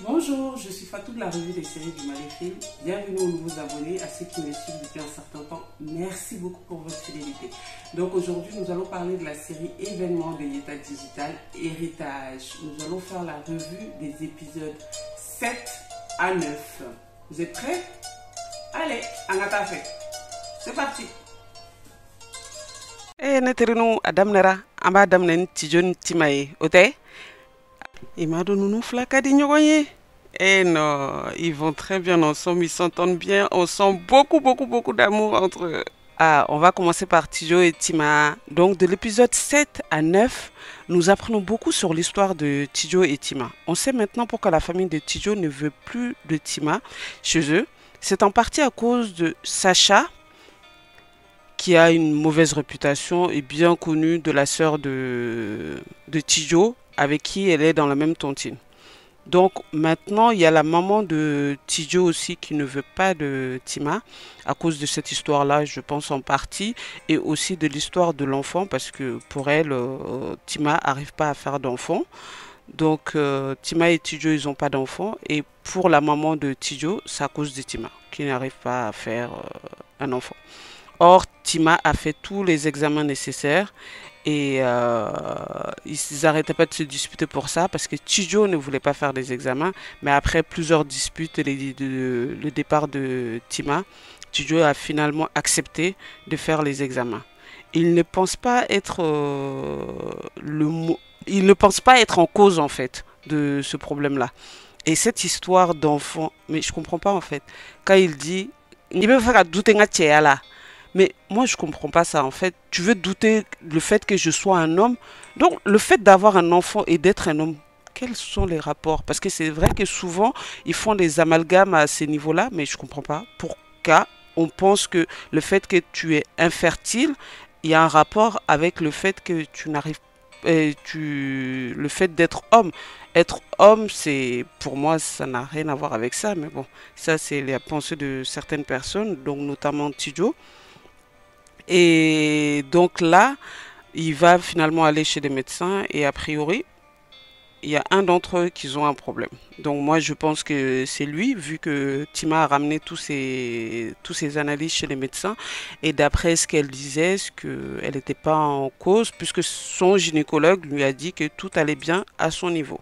Bonjour, je suis Fatou de la revue des séries du Maléfil. Bienvenue aux nouveaux abonnés, à ceux qui me suivent depuis un certain temps. Merci beaucoup pour votre fidélité. Donc aujourd'hui, nous allons parler de la série événements de Yeta Digital, Héritage. Nous allons faire la revue des épisodes 7 à 9. Vous êtes prêts? Allez, en attaque. C'est parti. Neterinu Adam Nera, Amba Adam Nen Tijon Timae, Ote? Imado Nounou Flakadi Nyogoye. Eh non, ils vont très bien ensemble, ils s'entendent bien, on sent beaucoup d'amour entre eux. Ah, on va commencer par Tijo et Tima. Donc de l'épisode 7 à 9, nous apprenons beaucoup sur l'histoire de Tijo et Tima. On sait maintenant pourquoi la famille de Tijo ne veut plus de Tima chez eux. C'est en partie à cause de Sacha, qui a une mauvaise réputation et bien connue de la sœur de Tijo, avec qui elle est dans la même tontine. Donc maintenant, il y a la maman de Tijo aussi qui ne veut pas de Tima à cause de cette histoire-là, je pense en partie, et aussi de l'histoire de l'enfant parce que pour elle, Tima n'arrive pas à faire d'enfant. Donc Tima et Tijo, ils n'ont pas d'enfant. Et pour la maman de Tijo, c'est à cause de Tima qui n'arrive pas à faire un enfant. Or, Tima a fait tous les examens nécessaires et ils n'arrêtaient pas de se disputer pour ça parce que Tijo ne voulait pas faire des examens. Mais après plusieurs disputes et le départ de Tima, Tijo a finalement accepté de faire les examens. Il ne pense pas être il ne pense pas être en cause en fait de ce problème-là. Et cette histoire d'enfant, mais je comprends pas en fait. Quand il dit, il veut faire douter là. Mais moi, je comprends pas ça. En fait, tu veux douter le fait que je sois un homme. Donc, le fait d'avoir un enfant et d'être un homme, quels sont les rapports? Parce que c'est vrai que souvent, ils font des amalgames à ces niveaux-là, mais je comprends pas pourquoi on pense que le fait que tu es infertile, il y a un rapport avec le fait que tu n'arrives le fait d'être homme. Être homme, c'est pour moi, ça n'a rien à voir avec ça. Mais bon, ça, c'est la pensée de certaines personnes, donc notamment Tijo. Et donc là, il va finalement aller chez des médecins et a priori, il y a un d'entre eux qui ont un problème. Donc moi, je pense que c'est lui, vu que Tima a ramené tous ses analyses chez les médecins. Et d'après ce qu'elle disait, ce qu'elle n'était pas en cause, puisque son gynécologue lui a dit que tout allait bien à son niveau.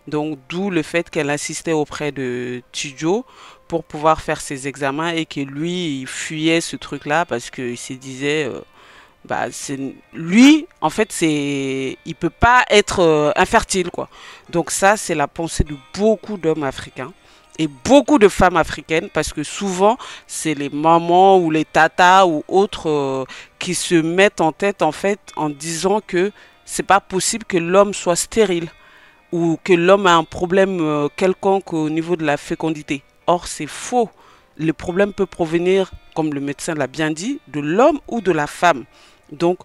Donc d'où le fait qu'elle insistait auprès de Tijo pour pouvoir faire ses examens et que lui, il fuyait ce truc-là parce qu'il se disait, bah, lui, en fait, il peut pas être infertile, quoi. Donc ça, c'est la pensée de beaucoup d'hommes africains et beaucoup de femmes africaines parce que souvent, c'est les mamans ou les tatas ou autres qui se mettent en tête, en fait, en disant que c'est pas possible que l'homme soit stérile ou que l'homme a un problème quelconque au niveau de la fécondité. Or, c'est faux. Le problème peut provenir, comme le médecin l'a bien dit, de l'homme ou de la femme. Donc,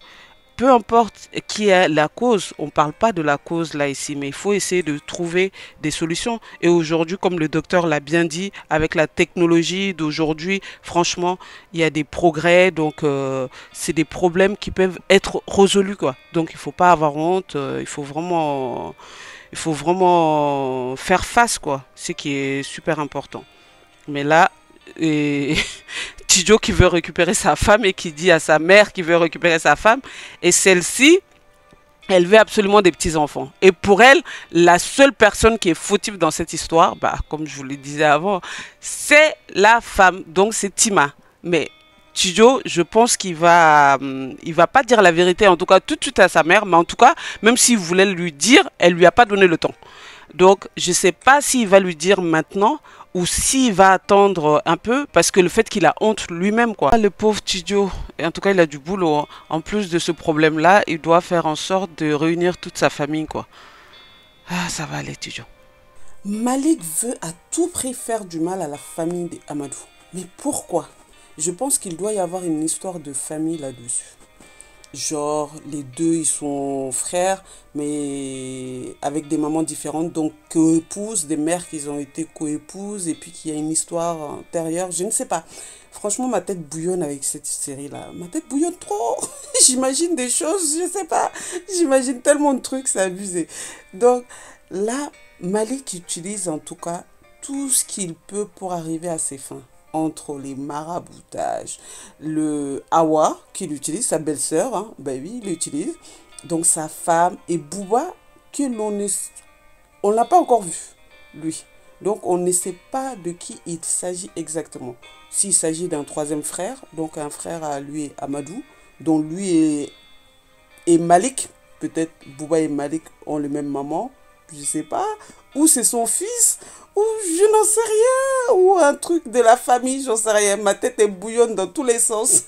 peu importe qui est la cause, on ne parle pas de la cause là ici, mais il faut essayer de trouver des solutions. Et aujourd'hui, comme le docteur l'a bien dit, avec la technologie d'aujourd'hui, franchement, il y a des progrès, donc c'est des problèmes qui peuvent être résolus, quoi. Donc il ne faut pas avoir honte, il faut vraiment faire face, quoi, ce qui est super important. Mais là, et Tijo qui veut récupérer sa femme et qui dit à sa mère qu'il veut récupérer sa femme, et celle-ci, elle veut absolument des petits-enfants. Et pour elle, la seule personne qui est fautive dans cette histoire, bah, comme je vous le disais avant, c'est la femme, donc c'est Tima. Mais Tijo, je pense il va pas dire la vérité, en tout cas tout de suite à sa mère, mais en tout cas, même s'il voulait lui dire, elle lui a pas donné le temps. Donc, je sais pas s'il va lui dire maintenant ou s'il va attendre un peu parce que le fait qu'il a honte lui-même, quoi. Le pauvre Tidio, en tout cas, il a du boulot, hein. En plus de ce problème-là, il doit faire en sorte de réunir toute sa famille, quoi. Ah, ça va aller, Tidio. Malik veut à tout prix faire du mal à la famille d'Amadou. Mais pourquoi? Je pense qu'il doit y avoir une histoire de famille là-dessus. Genre, les deux, ils sont frères, mais avec des mamans différentes, donc co-épouses, des mères qui ont été co-épouses, et puis qu'il y a une histoire antérieure, je ne sais pas. Franchement, ma tête bouillonne avec cette série-là. Ma tête bouillonne trop. J'imagine des choses, je sais pas. J'imagine tellement de trucs, c'est abusé. Donc, là, Malik utilise en tout cas tout ce qu'il peut pour arriver à ses fins. Entre les maraboutages, le Awa qu'il utilise, sa belle-sœur, hein, ben oui, il l'utilise. Donc sa femme et Bouba, que on l'a pas encore vu, lui. Donc on ne sait pas de qui il s'agit exactement. S'il s'agit d'un troisième frère, donc un frère à lui, Amadou, dont lui et Malik, peut-être Bouba et Malik ont le même maman, je sais pas, ou c'est son fils, ou je n'en sais rien, ou un truc de la famille, j'en sais rien. Ma tête est bouillonne dans tous les sens.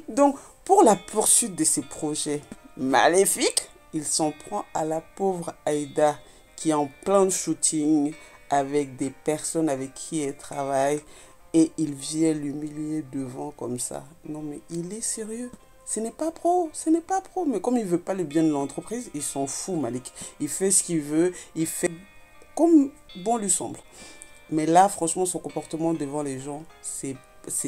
Donc, pour la poursuite de ces projets maléfiques, il s'en prend à la pauvre Aïda qui est en plein shooting avec des personnes avec qui elle travaille et il vient l'humilier devant comme ça. Non mais il est sérieux. Ce n'est pas pro, ce n'est pas pro. Mais comme il veut pas le bien de l'entreprise, il s'en fout Malik. Il fait ce qu'il veut, il fait comme bon lui semble. Mais là, franchement, son comportement devant les gens, c'est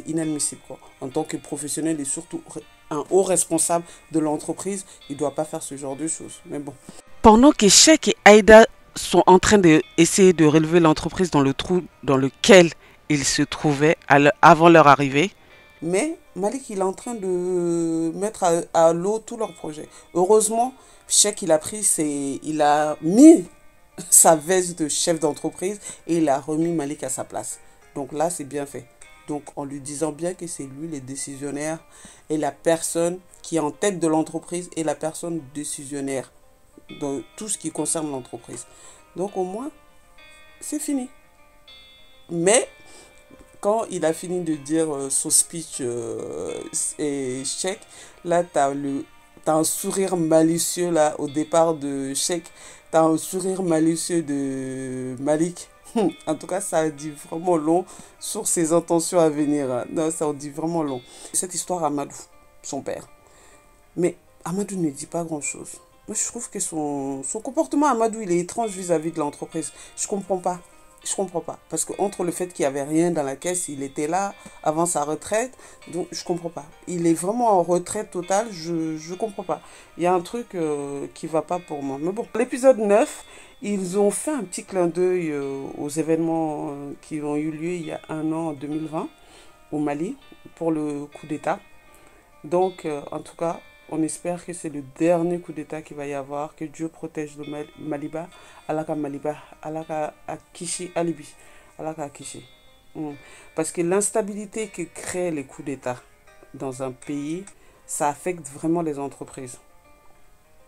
inadmissible, quoi. En tant que professionnel et surtout un haut responsable de l'entreprise, il ne doit pas faire ce genre de choses. Mais bon. Pendant que Sheikh et Aïda sont en train d'essayer de relever l'entreprise dans le trou dans lequel ils se trouvaient avant leur arrivée. Mais Malik, il est en train de mettre à l'eau tous leurs projets. Heureusement, Sheikh, il a mis sa veste de chef d'entreprise et il a remis Malik à sa place. Donc là, c'est bien fait. Donc en lui disant bien que c'est lui le décisionnaire et la personne qui est en tête de l'entreprise et la personne décisionnaire dans tout ce qui concerne l'entreprise. Donc au moins, c'est fini. Mais quand il a fini de dire son speech et Sheikh, là, t'as un sourire malicieux là au départ de Sheikh, t'as un sourire malicieux de Malik. En tout cas, ça dit vraiment long sur ses intentions à venir, hein. Non, ça en dit vraiment long. Cette histoire, Amadou, son père. Mais Amadou ne dit pas grand-chose. Moi, je trouve que son comportement, Amadou, il est étrange vis-à-vis de l'entreprise. Je comprends pas. Je comprends pas. Parce que entre le fait qu'il n'y avait rien dans la caisse, il était là avant sa retraite. Donc, je comprends pas. Il est vraiment en retraite totale. Je comprends pas. Il y a un truc qui va pas pour moi. Mais bon, l'épisode 9, ils ont fait un petit clin d'œil aux événements qui ont eu lieu il y a un an, en 2020, au Mali, pour le coup d'État. Donc, en tout cas, on espère que c'est le dernier coup d'État qu'il va y avoir, que Dieu protège le Maliba, Alaka Maliba, Alaka Akishi, Alibi, Alaka Akishi. Parce que l'instabilité que créent les coups d'État dans un pays, ça affecte vraiment les entreprises.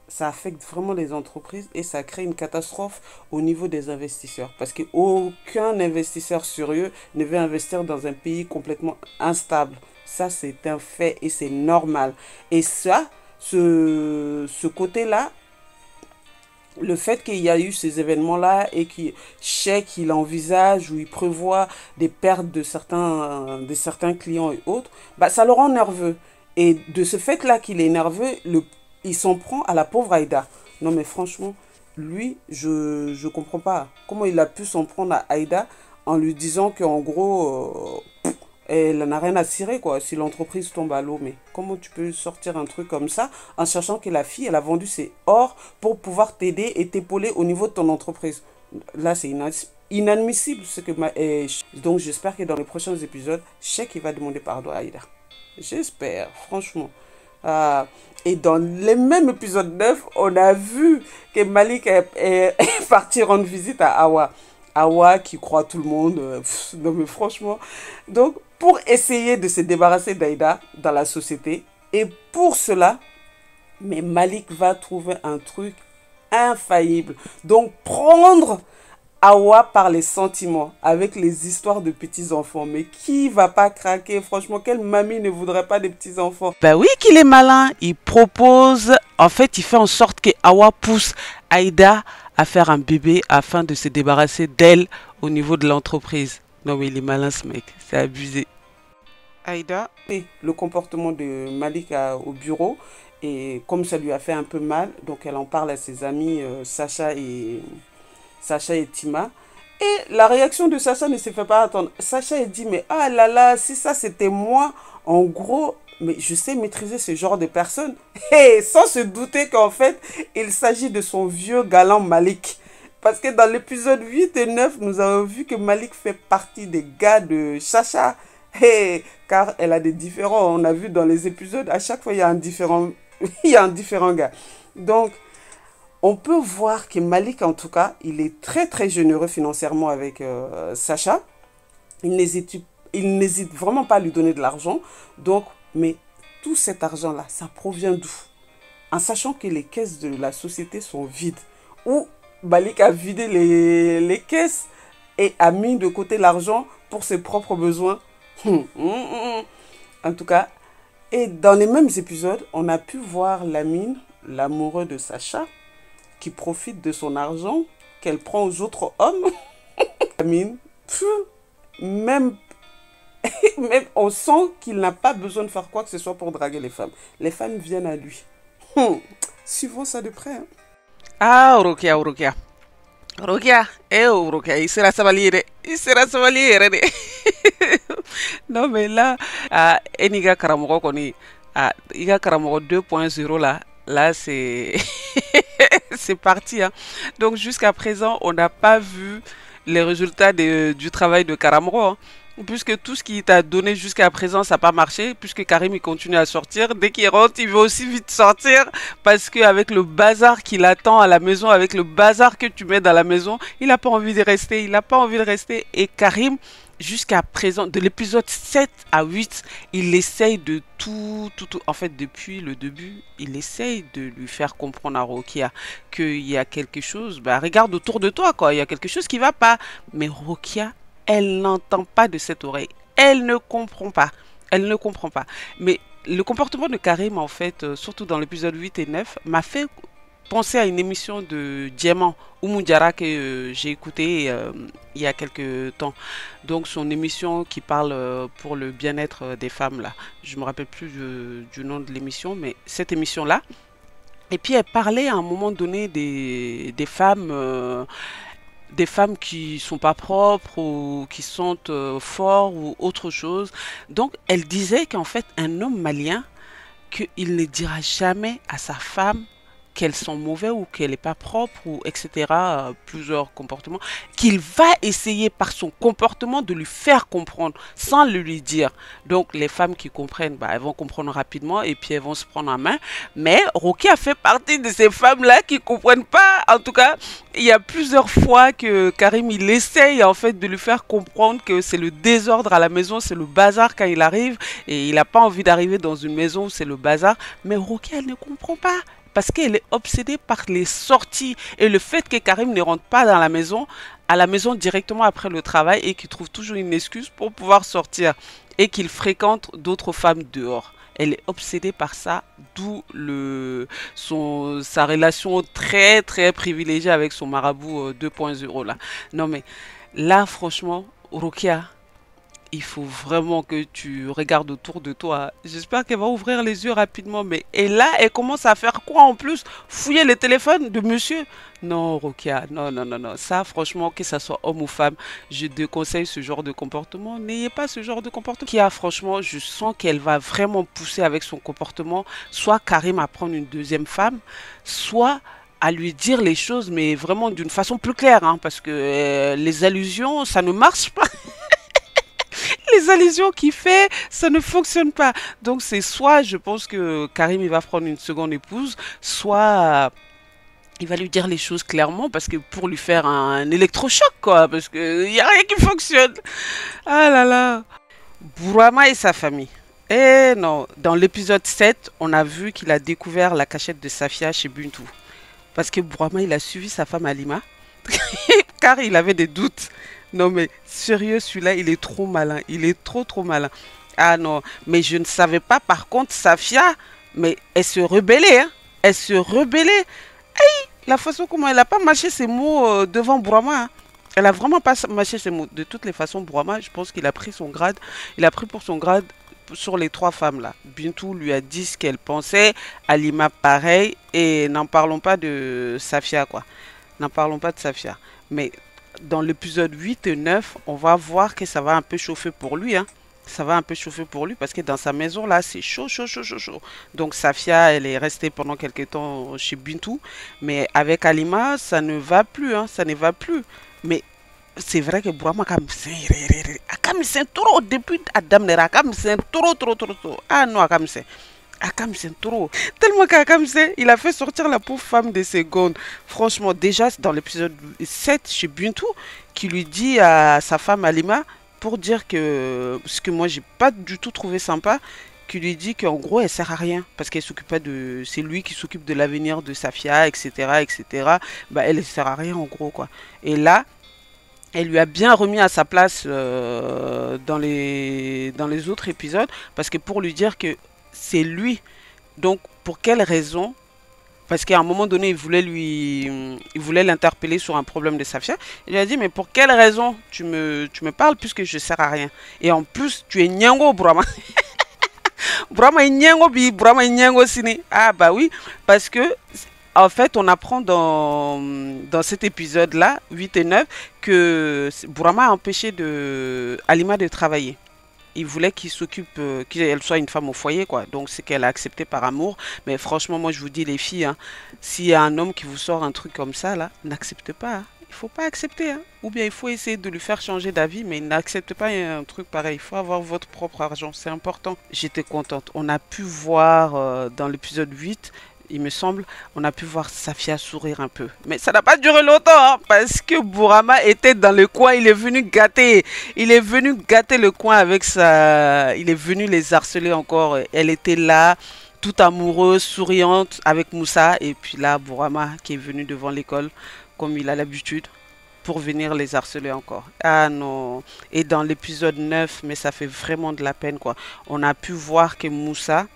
Ça affecte vraiment les entreprises et ça crée une catastrophe au niveau des investisseurs. Parce qu'aucun investisseur sérieux ne veut investir dans un pays complètement instable. Ça, c'est un fait et c'est normal. Et ça, ce côté-là, le fait qu'il y a eu ces événements-là et que Sheikh, il envisage ou il prévoit des pertes de certains clients et autres, bah, ça le rend nerveux. Et de ce fait-là qu'il est nerveux, il s'en prend à la pauvre Aïda. Non mais franchement, lui, je comprends pas. Comment il a pu s'en prendre à Aïda en lui disant qu'en gros, elle n'a rien à cirer, quoi, si l'entreprise tombe à l'eau. Mais comment tu peux sortir un truc comme ça en sachant que la fille, elle a vendu ses ors pour pouvoir t'aider et t'épauler au niveau de ton entreprise? Là, c'est inadmissible. Donc, j'espère que dans les prochains épisodes, Sheikh, il va demander pardon à Aïda. J'espère, franchement. Et dans les mêmes épisodes 9, on a vu que Malik est parti rendre visite à Awa. Awa qui croit tout le monde. Non mais franchement. Donc, pour essayer de se débarrasser d'Aïda dans la société, et pour cela, mais Malik va trouver un truc infaillible. Donc, prendre Awa par les sentiments, avec les histoires de petits-enfants. Mais qui va pas craquer? Franchement, quelle mamie ne voudrait pas des petits-enfants? Ben oui qu'il est malin. Il propose, en fait, il fait en sorte que Awa pousse Aïda à faire un bébé afin de se débarrasser d'elle au niveau de l'entreprise. Non mais il est malin ce mec, c'est abusé. Aïda, et le comportement de Malik au bureau, et comme ça lui a fait un peu mal, donc elle en parle à ses amis Sacha et Tima. Et la réaction de Sacha ne se fait pas attendre. Sacha, elle dit, mais ah là là, si ça c'était moi, en gros, mais je sais maîtriser ce genre de personnes. Et sans se douter qu'en fait, il s'agit de son vieux galant Malik. Parce que dans l'épisode 8 et 9, nous avons vu que Malik fait partie des gars de Chacha. Hey, car elle a des différents. On a vu dans les épisodes, à chaque fois, il y a un différent, il y a un différent gars. Donc, on peut voir que Malik, en tout cas, il est très très généreux financièrement avec Sacha. Il n'hésite, il n'hésite vraiment pas à lui donner de l'argent. Donc, mais tout cet argent-là, ça provient d'où? En sachant que les caisses de la société sont vides. Ou Malik a vidé les caisses et a mis de côté l'argent pour ses propres besoins. En tout cas, et dans les mêmes épisodes, on a pu voir Lamine, l'amoureux de Sacha, qui profite de son argent qu'elle prend aux autres hommes. Lamine, même, même on sent qu'il n'a pas besoin de faire quoi que ce soit pour draguer les femmes. Les femmes viennent à lui. Suivons ça de près. Hein. Ah, Urukia, Urukia. Urukia, Urukia, il sera savalier. Il sera savalier. Non, mais là, Eniga Karamoko Koni, Iga Karamoko 2.0 là, c'est c'est parti. Hein. Donc, jusqu'à présent, on n'a pas vu les résultats du travail de Karamoko. Hein. Puisque tout ce qu'il t'a donné jusqu'à présent, ça n'a pas marché, puisque Karim il continue à sortir. Dès qu'il rentre, il veut aussi vite sortir, parce qu'avec le bazar qu'il attend à la maison, avec le bazar que tu mets dans la maison, il n'a pas envie de rester, il n'a pas envie de rester. Et Karim, jusqu'à présent, de l'épisode 7 à 8, il essaye de tout. En fait, depuis le début, il essaye de lui faire comprendre à Rokia qu'il y a quelque chose. Bah, regarde autour de toi, quoi. Il y a quelque chose qui va pas. Mais Rokia, elle n'entend pas de cette oreille. Elle ne comprend pas. Elle ne comprend pas. Mais le comportement de Karim, en fait, surtout dans l'épisode 8 et 9, m'a fait penser à une émission de Diamant Oumoudjara que j'ai écoutée il y a quelques temps. Donc son émission qui parle pour le bien-être des femmes là. Je me rappelle plus du nom de l'émission, mais cette émission là. Et puis elle parlait à un moment donné des femmes qui sont pas propres ou qui sont forts ou autre chose. Donc elle disait qu'en fait un homme malien, qu'il ne dira jamais à sa femme qu'elles sont mauvais ou qu'elle n'est pas propre ou etc. Plusieurs comportements, qu'il va essayer par son comportement de lui faire comprendre sans le lui dire. Donc les femmes qui comprennent, bah, elles vont comprendre rapidement et puis elles vont se prendre en main. Mais Rocky a fait partie de ces femmes-là qui comprennent pas. En tout cas, il y a plusieurs fois que Karim il essaye en fait de lui faire comprendre que c'est le désordre à la maison, c'est le bazar quand il arrive et il n'a pas envie d'arriver dans une maison où c'est le bazar. Mais Rocky elle ne comprend pas parce qu'elle est obsédée par les sorties et le fait que Karim ne rentre pas dans la maison, à la maison directement après le travail et qu'il trouve toujours une excuse pour pouvoir sortir et qu'il fréquente d'autres femmes dehors. Elle est obsédée par ça, d'où sa relation très très privilégiée avec son marabout 2.0 là. Non mais là franchement, Rukia, il faut vraiment que tu regardes autour de toi. J'espère qu'elle va ouvrir les yeux rapidement. Mais et là, elle commence à faire quoi en plus? Fouiller le téléphone de monsieur? Non, Rokia, non, non, non, non. Ça, franchement, que ça soit homme ou femme, je déconseille ce genre de comportement. N'ayez pas ce genre de comportement. Kia, franchement, je sens qu'elle va vraiment pousser avec son comportement. Soit Karim à prendre une deuxième femme, soit à lui dire les choses, mais vraiment d'une façon plus claire, hein, parce que les allusions, ça ne marche pas. Les allusions qu'il fait, ça ne fonctionne pas. Donc c'est soit, je pense que Karim il va prendre une seconde épouse, soit il va lui dire les choses clairement parce que pour lui faire un électrochoc quoi, parce que il y a rien qui fonctionne. Ah là là. Bourama et sa famille. Eh non, dans l'épisode 7, on a vu qu'il a découvert la cachette de Safia chez Buntu. Parce que Bourama, il a suivi sa femme Alima, car il avait des doutes. Non mais sérieux, celui-là, il est trop malin. Il est trop trop malin. Ah non, mais je ne savais pas par contre Safia, mais elle se rebellait. Hein. Elle se rebellait. Aïe, la façon comment elle n'a pas mâché ses mots devant Bourama. Hein. Elle a vraiment pas mâché ses mots. De toutes les façons, Bourama, je pense qu'il a pris son grade. Il a pris pour son grade sur les trois femmes là. Bintou lui a dit ce qu'elle pensait. Alima pareil. Et n'en parlons pas de Safia quoi. N'en parlons pas de Safia. Mais dans l'épisode 8 et 9, on va voir que ça va un peu chauffer pour lui. Hein. ça va un peu chauffer pour lui parce que dans sa maison là, c'est chaud, chaud, chaud, chaud, chaud. Donc Safia, elle est restée pendant quelques temps chez Bintou, mais avec Alima, ça ne va plus, hein, ça ne va plus. Mais c'est vrai que Bourama Akamsen trop depuis Adam Nera, Akamsen trop, trop, trop, trop. Ah non, Akamsen. Akamsen trop. Tellement qu'Akamsen, il a fait sortir la pauvre femme de secondes. Franchement, déjà dans l'épisode 7 chez Bintou, qui lui dit à sa femme Alima, pour dire que ce que moi j'ai pas du tout trouvé sympa, qui lui dit qu'en gros elle sert à rien parce qu'elle s'occupe pas de, c'est lui qui s'occupe de l'avenir de Safia, etc., etc. Bah elle sert à rien en gros quoi. Et là elle lui a bien remis à sa place dans les autres épisodes parce que pour lui dire que c'est lui. Donc pour quelle raison? Parce qu'à un moment donné, il voulait l'interpeller sur un problème de Safia. Il lui a dit, mais pour quelle raison tu me parles puisque je ne sers à rien? Et en plus, tu es Nyango, Brahma. Brahma est Nyango, Brahma est Nyango Sini. Ah bah oui, parce que en fait, on apprend dans cet épisode-là, 8 et 9, que Brahma a empêché Alima de travailler. Il voulait qu'il s'occupe, qu'elle soit une femme au foyer, quoi. Donc, c'est qu'elle a accepté par amour. Mais franchement, moi, je vous dis, les filles, hein, s'il y a un homme qui vous sort un truc comme ça, là, n'acceptez pas, hein. Il faut pas accepter, hein. Ou bien il faut essayer de lui faire changer d'avis, mais n'acceptez pas un truc pareil. Il faut avoir votre propre argent, c'est important. J'étais contente. On a pu voir dans l'épisode 8, il me semble, on a pu voir Safia sourire un peu. Mais ça n'a pas duré longtemps, hein, parce que Bourama était dans le coin, il est venu gâter. Il est venu gâter le coin avec sa... Il est venu les harceler encore. Elle était là, toute amoureuse, souriante avec Moussa. Et puis là, Bourama qui est venu devant l'école, comme il a l'habitude, pour venir les harceler encore. Ah non. Et dans l'épisode 9, mais ça fait vraiment de la peine, quoi. On a pu voir que Moussa,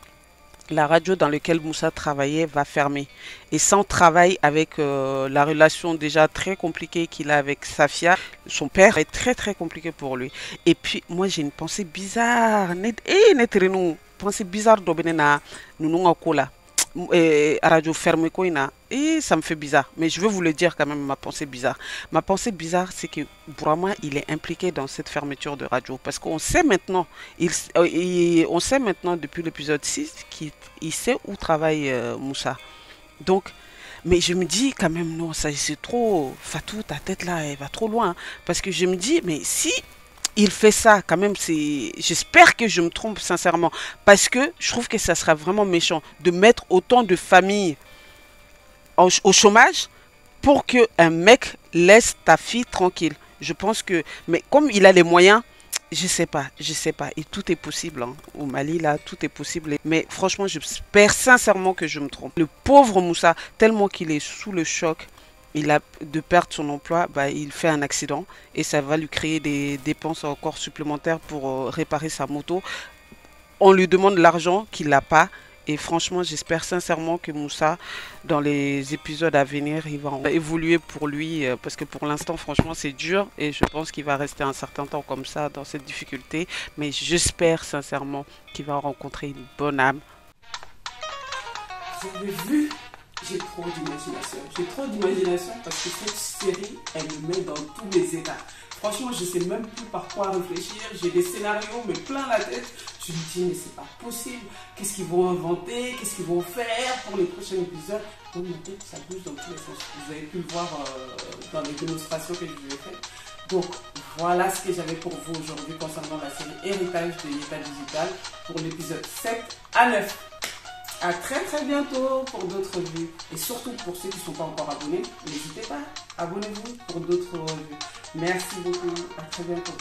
la radio dans laquelle Moussa travaillait va fermer. Et sans travail avec la relation déjà très compliquée qu'il a avec Safia, son père est très très compliqué pour lui. Et puis moi j'ai une pensée bizarre. Pensée bizarre d'Obenena, nous là. Radio fermé quoi, et ça me fait bizarre, mais je veux vous le dire quand même, ma pensée bizarre, c'est que Bourama il est impliqué dans cette fermeture de radio parce qu'on sait maintenant, on sait maintenant depuis l'épisode 6 qu'il sait où travaille Moussa. Donc mais je me dis quand même non, ça c'est trop Fatou, ta tête là elle va trop loin, hein. Parce que je me dis mais si il fait ça quand même, c'est, j'espère que je me trompe sincèrement parce que je trouve que ça sera vraiment méchant de mettre autant de familles au chômage pour que un mec laisse ta fille tranquille. Je pense que, mais comme il a les moyens, je sais pas, et tout est possible, hein. Au Mali là, tout est possible, mais franchement j'espère sincèrement que je me trompe. Le pauvre Moussa, tellement qu'il est sous le choc, il a de perdre son emploi, bah, il fait un accident et ça va lui créer des dépenses encore supplémentaires pour réparer sa moto. On lui demande l'argent qu'il n'a pas. Et franchement, j'espère sincèrement que Moussa, dans les épisodes à venir, il va évoluer pour lui. Parce que pour l'instant, franchement, c'est dur. Et je pense qu'il va rester un certain temps comme ça, dans cette difficulté. Mais j'espère sincèrement qu'il va rencontrer une bonne âme. Vous avez vu, j'ai trop d'imagination. J'ai trop d'imagination parce que cette série, elle me met dans tous les états. Franchement, je ne sais même plus par quoi réfléchir. J'ai des scénarios, mais plein la tête. Je me dis, mais c'est pas possible. Qu'est-ce qu'ils vont inventer? Qu'est-ce qu'ils vont faire pour les prochains épisodes? Donc, ma tête, ça bouge dans tous les sens. Vous avez pu le voir dans les démonstrations que je vous ai faites. Donc, voilà ce que j'avais pour vous aujourd'hui concernant la série Héritage de Yeta Digital pour l'épisode 7 à 9. À très très bientôt pour d'autres vues. Et surtout pour ceux qui ne sont pas encore abonnés, n'hésitez pas, abonnez-vous pour d'autres revues. Merci beaucoup, à très bientôt.